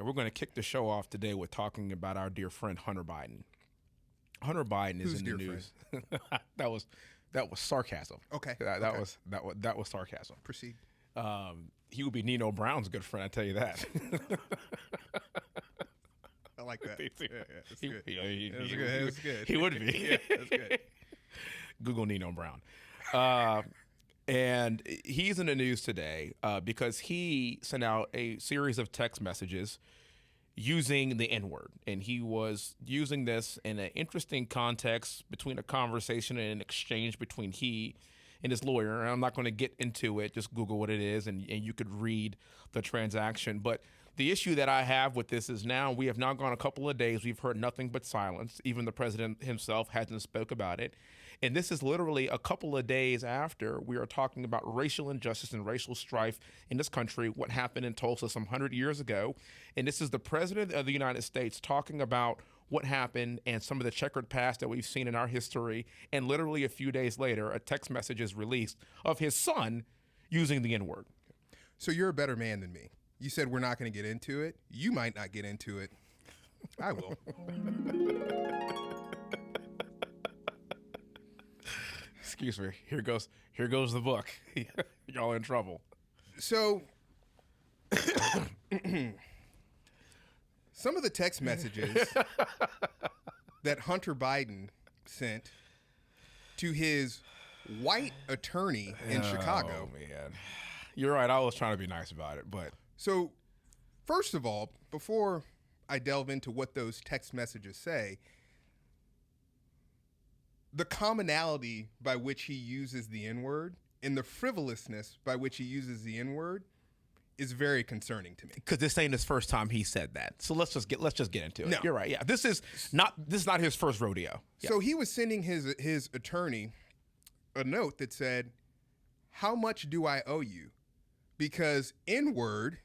we're going to kick the show off today with talking about our dear friend Hunter Biden. Hunter Biden is in the news. that was sarcasm. Okay. That was sarcasm. Proceed. He would be Nino Brown's good friend, I tell you that. I like that. That's good. That's good. He would be. Yeah, that's good. Google Nino Brown. And he's in the news today because he sent out a series of text messages using the N-word. And he was using this in an interesting context between a conversation and an exchange between he and his lawyer. And I'm not going to get into it. Just Google what it is, and you could read the transaction. But the issue that I have with this is now we have now gone a couple of days. We've heard nothing but silence. Even the president himself hasn't spoke about it. And this is literally a couple of days after we are talking about racial injustice and racial strife in this country, what happened in Tulsa some 100 years ago. And this is the president of the United States talking about what happened and some of the checkered past that we've seen in our history. And literally a few days later, a text message is released of his son using the N-word. So you're a better man than me. You said we're not going to get into it. You might not get into it. I will. Excuse me. Here goes the book. Y'all in trouble. So some of the text messages that Hunter Biden sent to his white attorney in Chicago. Oh, man. You're right. I was trying to be nice about it, but. So, first of all, before I delve into what those text messages say, the commonality by which he uses the N-word and the frivolousness by which he uses the N-word is very concerning to me. Because this ain't his first time he said that. So let's just get into it. No. You're right. Yeah. This is not his first rodeo. Yeah. So he was sending his attorney a note that said, "How much do I owe you? Because N-word,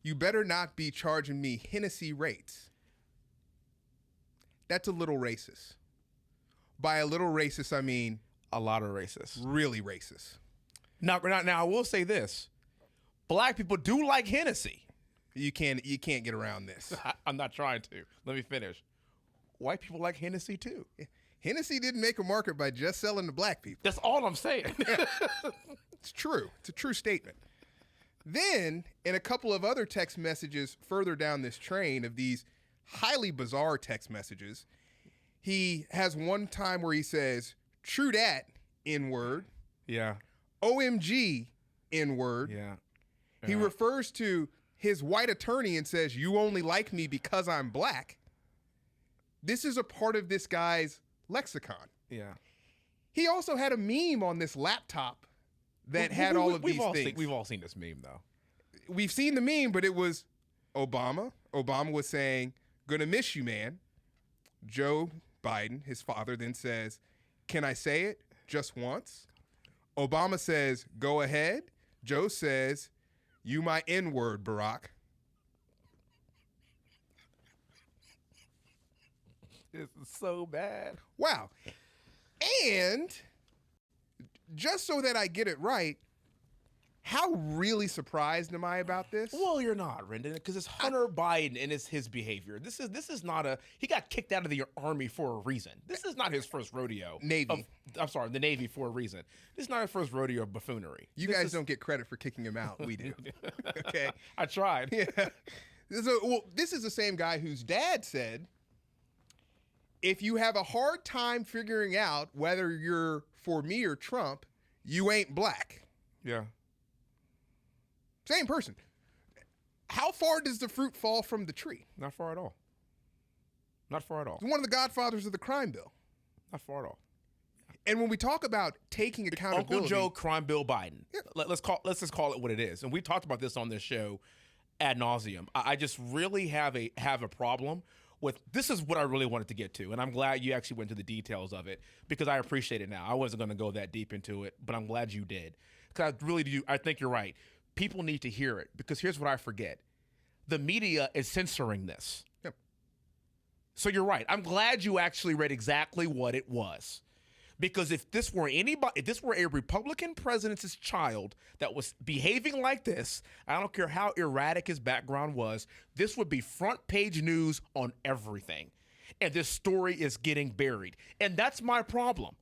you better not be charging me Hennessy rates." That's a little racist. By a little racist, I mean a lot of racist. Really racist. Now, I will say this. Black people do like Hennessy. You can't get around this. I'm not trying to. Let me finish. White people like Hennessy too. Hennessy didn't make a market by just selling to black people. That's all I'm saying. It's true. It's a true statement. Then, in a couple of other text messages further down this train of these highly bizarre text messages, he has one time where he says, "True dat, N-word." Yeah. OMG, N-word. Yeah. He refers to his white attorney and says, "You only like me because I'm black." This is a part of this guy's lexicon. Yeah. He also had a meme on this laptop that had all of these things. We've all seen this meme, though. We've seen the meme, but it was Obama. Obama was saying, "Gonna miss you, man." Joe Biden, his father, then says, "Can I say it just once?" Obama says, "Go ahead." Joe says, "You my N-word, Barack." This is so bad. Wow. And just so that I get it right, how really surprised am I about this? Well, you're not, Rendon, because it's Hunter Biden and it's his behavior. This is not he got kicked out of the Army for a reason. This is not his first rodeo. Navy. The Navy for a reason. This is not his first rodeo of buffoonery. You guys don't get credit for kicking him out. We do. Okay. I tried. Yeah. This is the same guy whose dad said, "If you have a hard time figuring out whether you're for me or Trump, you ain't black." Yeah. Same person. How far does the fruit fall from the tree? Not far at all. Not far at all. One of the godfathers of the crime bill. Not far at all. And when we talk about taking accountability, Uncle Joe Crime Bill Biden. Yeah. Let's just call it what it is. And we talked about this on this show ad nauseum. I just really have a problem with this. Is what I really wanted to get to, and I'm glad you actually went to the details of it because I appreciate it now. I wasn't going to go that deep into it, but I'm glad you did because I really do. I think you're right. People need to hear it because here's what I forget. The media is censoring this. Yep. So you're right. I'm glad you actually read exactly what it was. Because if this were anybody, if this were a Republican president's child that was behaving like this, I don't care how erratic his background was, this would be front page news on everything. And this story is getting buried. And that's my problem.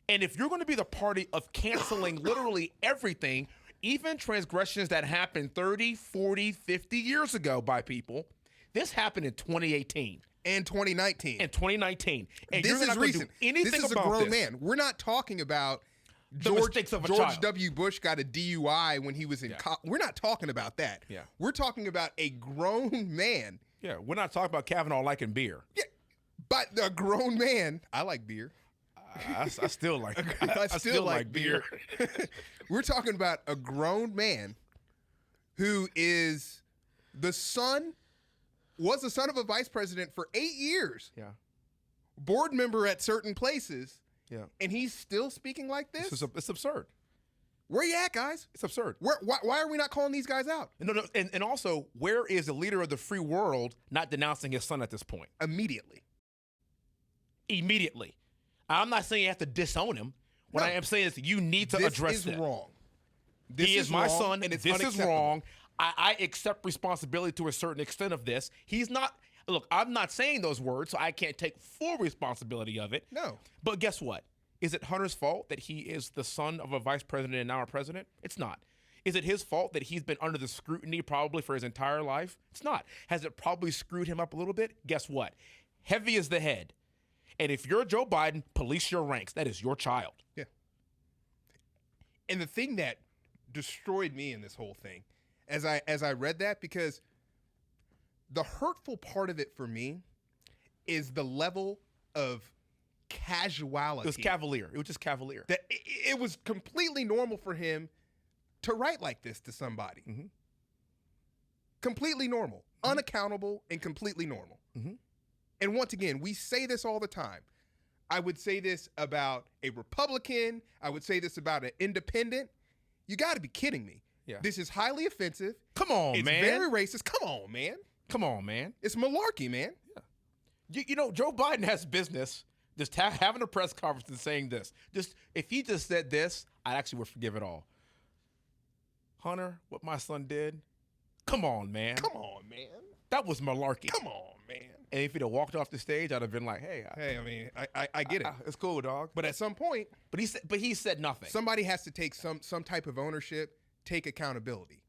And if you're going to be the party of canceling literally everything, even transgressions that happened 30, 40, 50 years ago by people, this happened in 2018. And 2019. And 2019. And This you're is not going to do recent. anything This is a about grown this. man. We're not talking about The mistakes of a George child. W. Bush got a DUI when he was in college. We're not talking about that. Yeah. We're talking about a grown man. Yeah, we're not talking about Kavanaugh liking beer. Yeah, but a grown man. I like beer. I still like I still like beer. We're talking about a grown man who is was the son of a vice president for 8 years. Yeah. Board member at certain places. Yeah. And he's still speaking like this? It's absurd. Where you at, guys? It's absurd. Why are we not calling these guys out? No, and also, where is the leader of the free world not denouncing his son at this point? Immediately. I'm not saying you have to disown him. What I am saying is you need to address this that. is wrong. He is my son, and it's this is unacceptable. wrong. I accept responsibility to a certain extent of this. He's not. Look, I'm not saying those words, so I can't take full responsibility of it. No. But guess what? Is it Hunter's fault that he is the son of a vice president and now a president? It's not. Is it his fault that he's been under the scrutiny probably for his entire life? It's not. Has it probably screwed him up a little bit? Guess what? Heavy is the head. And if you're Joe Biden, police your ranks. That is your child. Yeah. And the thing that destroyed me in this whole thing, as I read that, because the hurtful part of it for me is the level of casuality. It was cavalier. It was just cavalier. That it was completely normal for him to write like this to somebody. Mm-hmm. Completely normal, unaccountable, and completely normal. Mm-hmm. And once again, we say this all the time. I would say this about a Republican. I would say this about an independent. You got to be kidding me. Yeah. This is highly offensive. Come on, It's man. very racist. Come on, man. Come on, man. It's malarkey, man. You know, Joe Biden has business just having a press conference and saying this. Just if he just said this, I actually would forgive it all. Hunter, what my son did, come on, man. Come on, man. That was malarkey. Come on, man. And if he'd have walked off the stage, I'd have been like, hey, Hey, I mean, I get it. it's cool, dog. But at some point, But he said nothing. somebody has to take some type of ownership, take accountability.